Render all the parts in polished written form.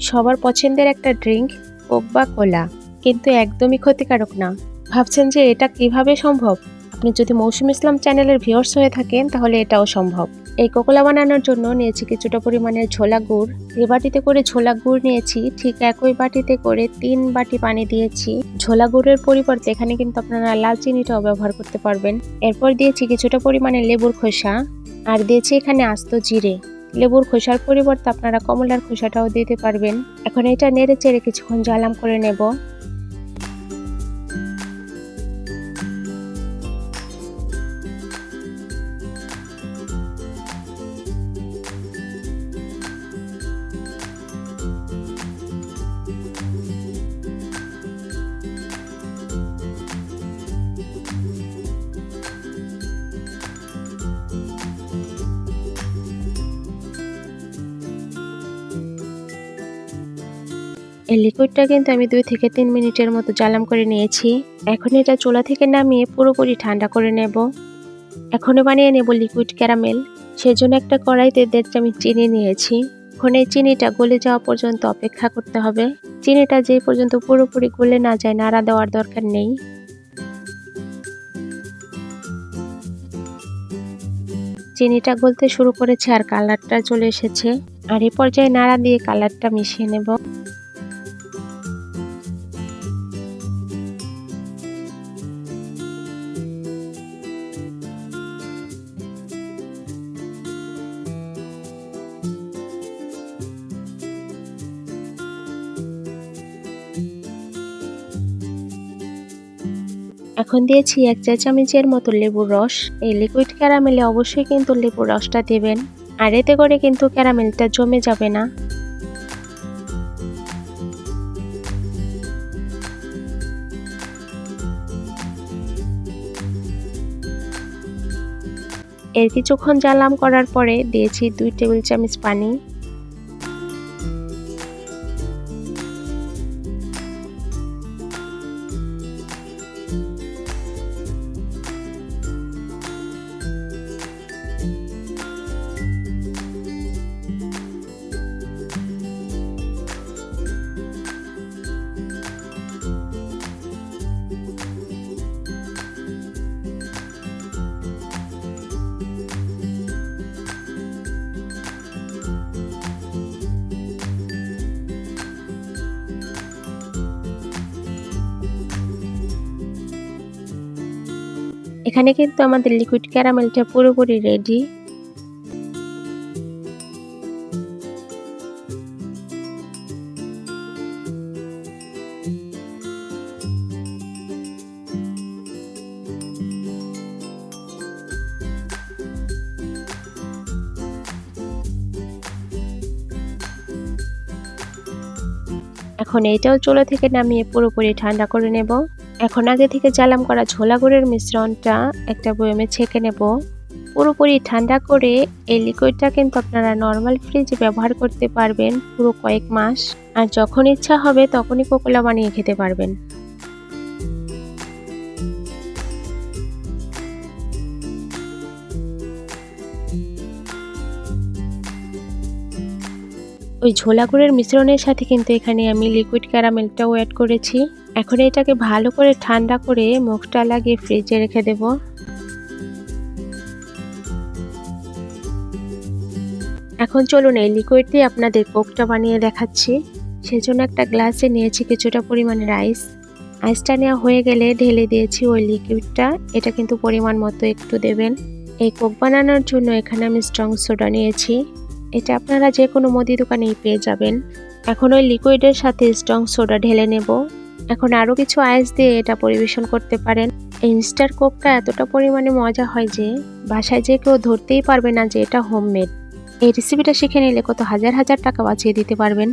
সবার পছন্দের একটা ড্রিঙ্ক কোক বা কোলা, কিন্তু একদমই ক্ষতিকারক না। ভাবছেন যে এটা কিভাবে সম্ভব? আপনি যদি মৌসুমী ইসলাম চ্যানেলের ভিউয়ার্স হয়ে থাকেন তাহলে এটাও সম্ভব। এই কোকোলা বানানোর জন্য নিয়েছি কিছুটা পরিমাণের ছোলা গুড়। যে বাটিতে করে ছোলা গুড় নিয়েছি ঠিক একই বাটিতে করে 3 বাটি পানি দিয়েছি। ছোলা গুড়ের পরিবর্তে এখানে কিন্তু আপনারা লাল চিনিটাও ব্যবহার করতে পারবেন। এরপর দিয়েছি কিছুটা পরিমাণে লেবুর খোসা, আর দিয়েছি এখানে আস্ত জিরে। লেবুর খোসার পরিবর্তে আপনারা কমলার খোসাটাও দিতে পারবেন। এখন এটা নেড়ে চেড়ে কিছুক্ষণ জ্বালাম করে নেব। এই লিকুইডটা কিন্তু আমি 2 থেকে 3 মিনিটের মতো জ্বালাম করে নিয়েছি। এখন এটা চুলা থেকে নামিয়ে পুরোপুরি ঠান্ডা করে নেব। এখনই বানিয়ে নেব লিকুইড ক্যারামেল। সেজন্য একটা কড়াইতে 1.5 চামচ চিনি নিয়েছি। এখন এই চিনিটা গলে যাওয়া পর্যন্ত অপেক্ষা করতে হবে। চিনিটা যে পর্যন্ত পুরোপুরি গলে না যায় নাড়া দেওয়ার দরকার নেই। চিনিটা গলতে শুরু করেছে আর কালারটা চলে এসেছে। আর এই পর্যায়ে নাড়া দিয়ে কালারটা মিশিয়ে নেব। এখন দিয়েছি 1 চা চামচের মতো লেবুর রস। এই লিকুইড ক্যারামেলে অবশ্যই কিন্তু লেবুর রসটা দেবেন, আর এতে করে কিন্তু ক্যারামেলটা জমে যাবে না। এর কিছুক্ষণ জ্বালাম করার পরে দিয়েছি 2 টেবিল চামচ পানি। এখানে কিন্তু আমাদের লিকুইড ক্যারামেলটা পুরোপুরি রেডি। এখন এইটাও চুলা থেকে নামিয়ে পুরোপুরি ঠান্ডা করে নেব। এখন আগে থেকে জ্বালাম করা ছোলা গুড়ের মিশ্রণটা একটা বয়মে ছেঁকে নেব। পুরোপুরি ঠান্ডা করে এই লিকুইডটা কিন্তু আপনারা নর্মাল ফ্রিজে ব্যবহার করতে পারবেন পুরো কয়েক মাস, আর যখন ইচ্ছা হবে তখনই কোকোলা বানিয়ে খেতে পারবেন। ওই ছোলা গুড়ের মিশ্রণের সাথে কিন্তু এখানে আমি লিকুইড ক্যারামেলটাও অ্যাড করেছি। এখন এটাকে ভালো করে ঠান্ডা করে মুখটা লাগিয়ে ফ্রিজে রেখে দেব। এখন চলুন এই লিকুইড দিয়ে আপনাদের কোকটা বানিয়ে দেখাচ্ছি। সেজন্য একটা গ্লাসে নিয়েছি কিছুটা পরিমাণের আইস। আইসটা নেওয়া হয়ে গেলে ঢেলে দিয়েছি ওই লিকুইডটা। এটা কিন্তু পরিমাণ মতো একটু দেবেন। এই কোক বানানোর জন্য এখানে আমি স্ট্রং সোডা নিয়েছি। এটা আপনারা যে কোনো মুদি দোকানেই পেয়ে যাবেন। এখন ওই লিকুইডের সাথে স্ট্রং সোডা ঢেলে নেব। এখন আরও কিছু আইস দিয়ে এটা পরিবেশন করতে পারেন। এই ইনস্ট্যান্ট কোকটা এতটা পরিমাণে মজা হয় যে বাসায় যে কেউ ধরতেই পারবে না যে এটা হোমমেড। এই রেসিপিটা শিখে নিলে কত হাজার হাজার টাকা বাঁচিয়ে দিতে পারবেন।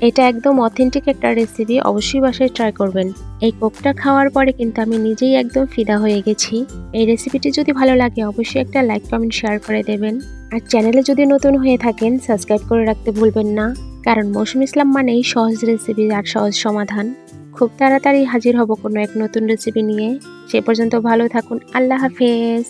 এটা একদম অথেন্টিক একটা রেসিপি, অবশ্যই বাসায় ট্রাই করবেন। এই কোকটা খাওয়ার পরে কিন্তু আমি নিজেই একদম ফিদা হয়ে গেছি। এই রেসিপিটি যদি ভালো লাগে অবশ্যই একটা লাইক কমেন্ট শেয়ার করে দেবেন, আর চ্যানেলে যদি নতুন হয়ে থাকেন সাবস্ক্রাইব করে রাখতে ভুলবেন না, কারণ মৌসুমী ইসলাম মানেই সহজ রেসিপি আর সহজ সমাধান। খুব তাড়াতাড়ি হাজির হব কোনো এক নতুন রেসিপি নিয়ে। সে পর্যন্ত ভালো থাকুন। আল্লাহ হাফেজ।